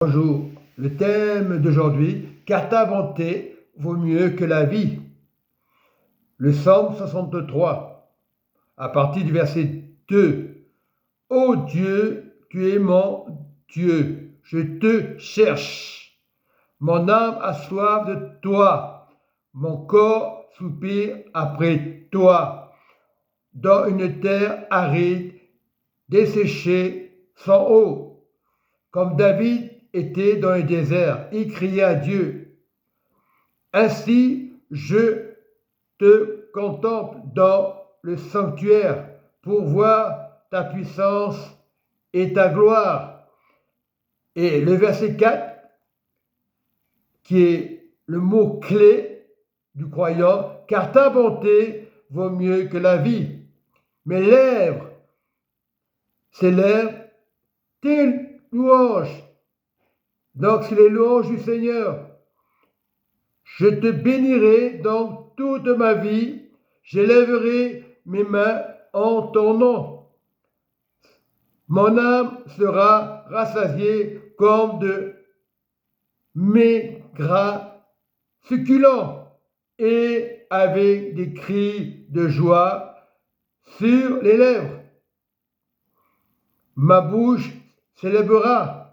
Bonjour, le thème d'aujourd'hui, car ta bonté vaut mieux que la vie. Le psaume 63, à partir du verset 2. Ô Dieu, tu es mon Dieu, je te cherche. Mon âme a soif de toi, mon corps soupire après toi, dans une terre aride, desséchée, sans eau. Comme David était dans le désert, il criait à Dieu. Ainsi, je te contemple dans le sanctuaire pour voir ta puissance et ta gloire. Et le verset 4, qui est le mot clé du croyant, car ta bonté vaut mieux que la vie. Mes lèvres célèbrent tes louanges. Donc, c'est les louanges du Seigneur. Je te bénirai dans toute ma vie, j'élèverai mes mains en ton nom. Mon âme sera rassasiée comme de maigres succulents et avec des cris de joie sur les lèvres. Ma bouche célébrera.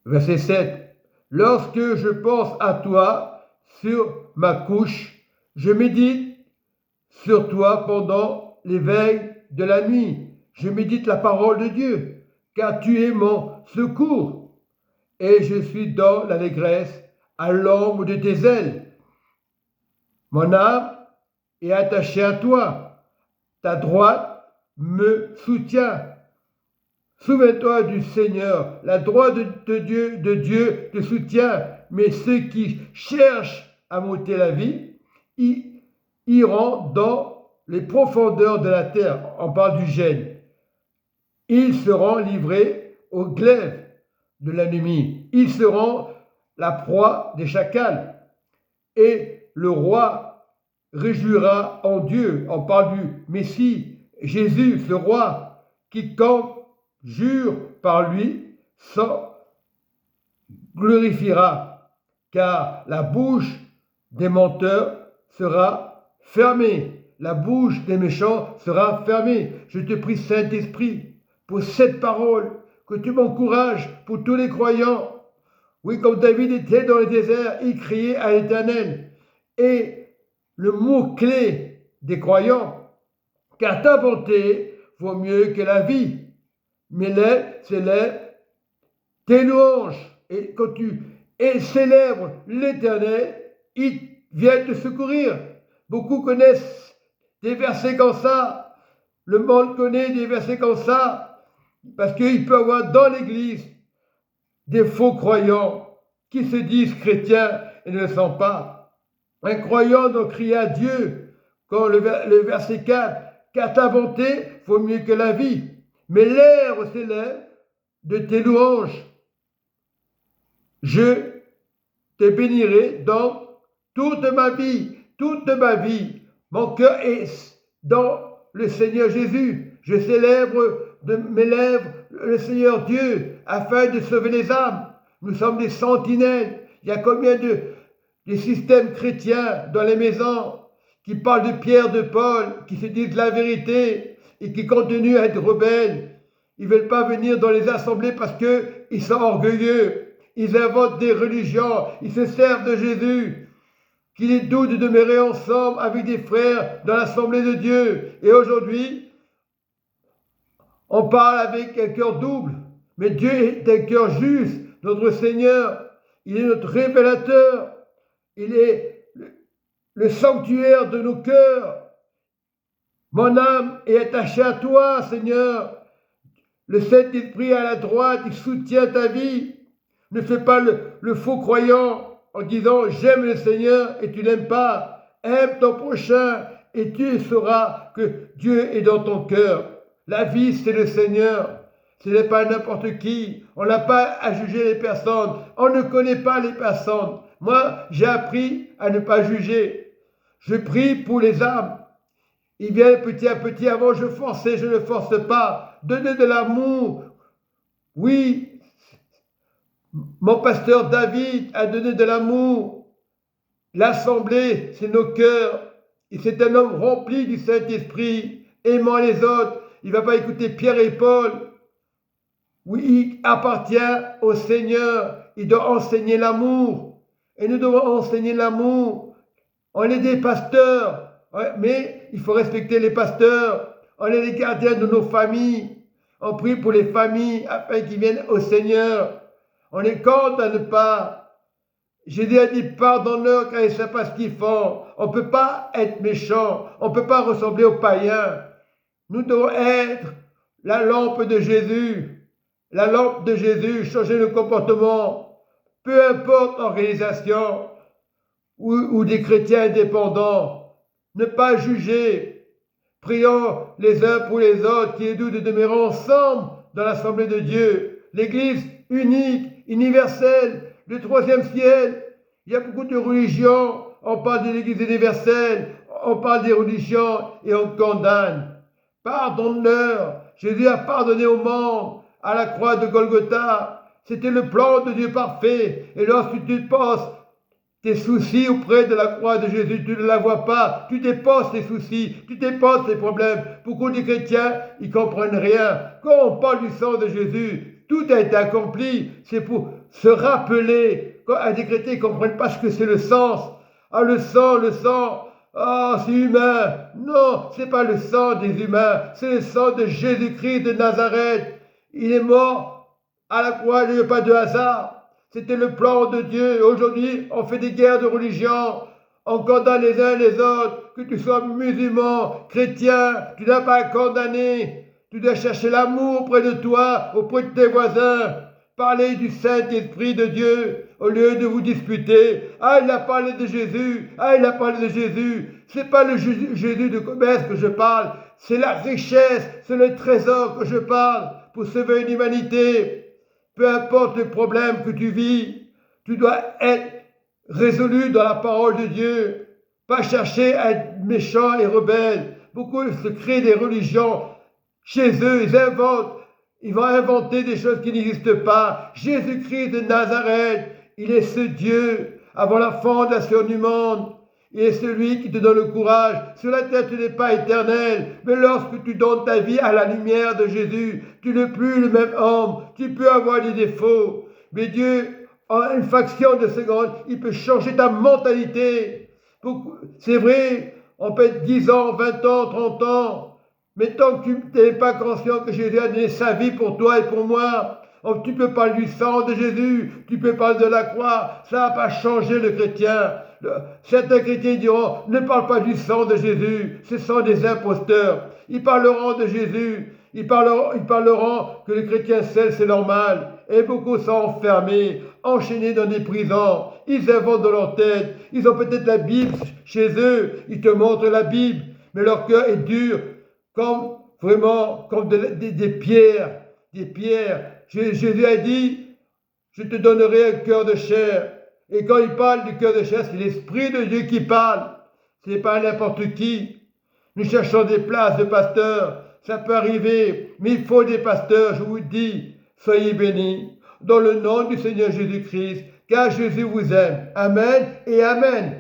Verset 7. Lorsque je pense à toi sur ma couche, je médite sur toi pendant l'éveil de la nuit. Je médite la parole de Dieu, car tu es mon secours. Et je suis dans l'allégresse à l'ombre de tes ailes. Mon âme est attachée à toi. Ta droite me soutient. Souviens-toi du Seigneur, la droite de Dieu te soutient, mais ceux qui cherchent à m'ôter la vie iront dans les profondeurs de la terre. On parle du gène. Ils seront livrés au glaive de l'ennemi. Ils seront la proie des chacals. Et le roi réjouira en Dieu. On parle du Messie, Jésus, ce roi, quiconque jure par lui, s'en glorifiera, car la bouche des menteurs sera fermée, la bouche des méchants sera fermée. Je te prie, Saint-Esprit, pour cette parole, que tu m'encourages pour tous les croyants. Oui, comme David était dans le désert, il criait à l'Éternel. Et le mot-clé des croyants, car ta bonté vaut mieux que la vie. Mes lèvres célèbrent tes louanges. Et quand tu célèbres l'Éternel, il vient te secourir. Beaucoup connaissent des versets comme ça. Le monde connaît des versets comme ça. Parce qu'il peut y avoir dans l'Église des faux croyants qui se disent chrétiens et ne le sont pas. Un croyant doit crier à Dieu, comme le verset 4, car ta bonté vaut mieux que la vie. Mes lèvres s'élèvent de tes louanges. Je te bénirai dans toute ma vie, toute ma vie. Mon cœur est dans le Seigneur Jésus. Je célèbre de mes lèvres le Seigneur Dieu afin de sauver les âmes. Nous sommes des sentinelles. Il y a combien de systèmes chrétiens dans les maisons qui parlent de Pierre, de Paul, qui se disent la vérité et qui continuent à être rebelles. Ils ne veulent pas venir dans les assemblées parce qu'ils sont orgueilleux. Ils inventent des religions. Ils se servent de Jésus. Qu'il est doux de demeurer ensemble avec des frères dans l'assemblée de Dieu. Et aujourd'hui, on parle avec un cœur double. Mais Dieu est un cœur juste. Notre Seigneur, il est notre révélateur. Il est le sanctuaire de nos cœurs. Mon âme est attachée à toi, Seigneur. Le Saint-Esprit à la droite, il soutient ta vie. Ne fais pas le faux croyant en disant j'aime le Seigneur et tu n'aimes pas. Aime ton prochain et tu sauras que Dieu est dans ton cœur. La vie, c'est le Seigneur. Ce n'est pas n'importe qui. On n'a pas à juger les personnes. On ne connaît pas les personnes. Moi, j'ai appris à ne pas juger. Je prie pour les âmes. Ils viennent petit à petit. Avant, je forçais, je ne force pas. Donnez de l'amour Oui, mon pasteur David a donné de l'amour. L'assemblée, c'est nos cœurs. Et c'est un homme rempli du Saint-Esprit, aimant les autres. Il ne va pas écouter Pierre et Paul. Oui, il appartient au Seigneur. Il doit enseigner l'amour. Et nous devons enseigner l'amour. On est des pasteurs, mais il faut respecter les pasteurs. On est les gardiens de nos familles. On prie pour les familles afin qu'ils viennent au Seigneur. On les condamne pas. Jésus a dit pardonne-leur car ils ne savent pas ce qu'ils font. On ne peut pas être méchant. On ne peut pas ressembler aux païens. Nous devons être la lampe de Jésus. La lampe de Jésus, changer le comportement. Peu importe l'organisation ou des chrétiens indépendants. Ne pas juger. Prions les uns pour les autres qui est doux de demeurer ensemble dans l'assemblée de Dieu. L'Église unique, universelle, le troisième ciel. Il y a beaucoup de religions. On parle de l'Église universelle, on parle des religions et on condamne. Pardonne-leur. Jésus a pardonné au monde à la croix de Golgotha. C'était le plan de Dieu parfait. Et lorsque tu passes tes soucis auprès de la croix de Jésus, tu ne la vois pas, tu dépasses tes soucis, tu dépasses tes problèmes. Beaucoup de chrétiens, ils ne comprennent rien. Quand on parle du sang de Jésus, tout a été accompli. C'est pour se rappeler. Quand des chrétiens ne comprennent pas ce que c'est le sens. Ah, le sang, ah, c'est humain. Non, ce n'est pas le sang des humains, c'est le sang de Jésus-Christ de Nazareth. Il est mort à la croix, il n'y a pas de hasard. C'était le plan de Dieu. Aujourd'hui, on fait des guerres de religion. On condamne les uns les autres. Que tu sois musulman, chrétien, tu n'as pas à condamner. Tu dois chercher l'amour auprès de toi, auprès de tes voisins. Parler du Saint-Esprit de Dieu au lieu de vous disputer. Ah, il a parlé de Jésus. Ah, il a parlé de Jésus. Ce n'est pas le Jésus de commerce que je parle. C'est la richesse, c'est le trésor que je parle pour sauver une humanité. Peu importe le problème que tu vis, tu dois être résolu dans la parole de Dieu. Pas chercher à être méchant et rebelle. Beaucoup se créent des religions chez eux, ils vont inventer des choses qui n'existent pas. Jésus-Christ de Nazareth, il est ce Dieu avant la fondation du monde. Il est celui qui te donne le courage. Sur la terre, tu n'es pas éternel. Mais lorsque tu donnes ta vie à la lumière de Jésus, tu n'es plus le même homme. Tu peux avoir des défauts. Mais Dieu, en une fraction de seconde, il peut changer ta mentalité. C'est vrai, on peut être 10 ans, 20 ans, 30 ans. Mais tant que tu n'es pas conscient que Jésus a donné sa vie pour toi et pour moi, tu peux parler du sang de Jésus, tu peux parler de la croix, ça n'a pas changé le chrétien. Certains chrétiens diront, ne parle pas du sang de Jésus, ce sont des imposteurs. Ils parleront de Jésus, ils parleront que le chrétien seul c'est normal. Et beaucoup sont enfermés, enchaînés dans des prisons. Ils inventent dans leur tête, ils ont peut-être la Bible chez eux, ils te montrent la Bible, mais leur cœur est dur, comme des pierres. Des pierres. Jésus a dit, je te donnerai un cœur de chair. Et quand il parle du cœur de chair, c'est l'Esprit de Dieu qui parle. Ce n'est pas n'importe qui. Nous cherchons des places de pasteurs. Ça peut arriver, mais il faut des pasteurs, je vous dis. Soyez bénis. Dans le nom du Seigneur Jésus-Christ, car Jésus vous aime. Amen et Amen.